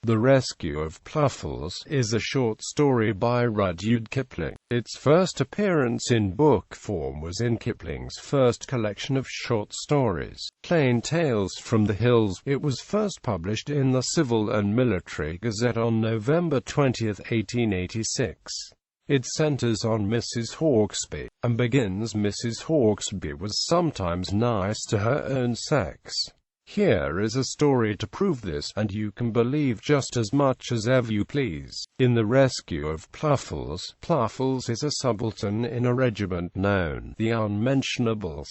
The Rescue of Pluffles is a short story by Rudyard Kipling. Its first appearance in book form was in Kipling's first collection of short stories, Plain Tales from the Hills. It was first published in the Civil and Military Gazette on November 20, 1886. It centers on Mrs Hauksbee, and begins, Mrs Hauksbee was sometimes nice to her own sex. Here is a story to prove this, and you can believe just as much as ever you please. In The Rescue of Pluffles, Pluffles is a subaltern in a regiment known the Unmentionables.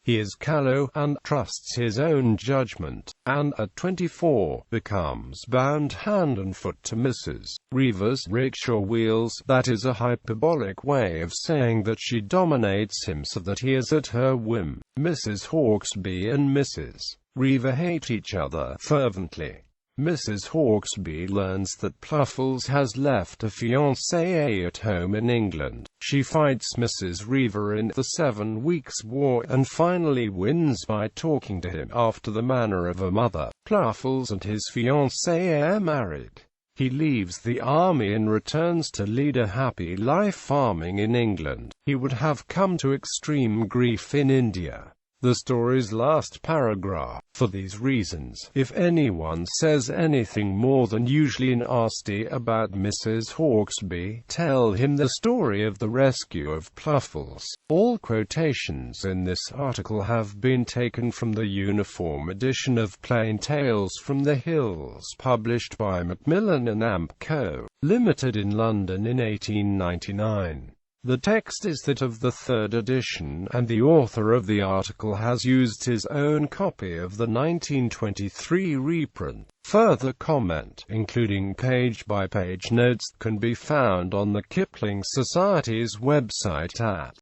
He is callow, and trusts his own judgment, and at 24, becomes bound hand and foot to Mrs. Reever's rickshaw wheels. That is a hyperbolic way of saying that she dominates him so that he is at her whim. Mrs Hauksbee and Mrs. Reever hate each other fervently. Mrs Hauksbee learns that Pluffles has left a fiancé at home in England. She fights Mrs Reever in the 7 Weeks' War, and finally wins by talking to him after the manner of a mother. Pluffles and his fiancée are married. He leaves the army and returns to lead a happy life farming in England. He would have come to extreme grief in India. The story's last paragraph. For these reasons, if anyone says anything more than usually nasty about Mrs Hauksbee, tell him the story of the Rescue of Pluffles. All quotations in this article have been taken from the uniform edition of Plain Tales from the Hills, published by Macmillan and Amp Co., Limited in London in 1899. The text is that of the 3rd edition, and the author of the article has used his own copy of the 1923 reprint. Further comment, including page-by-page notes, can be found on the Kipling Society's website at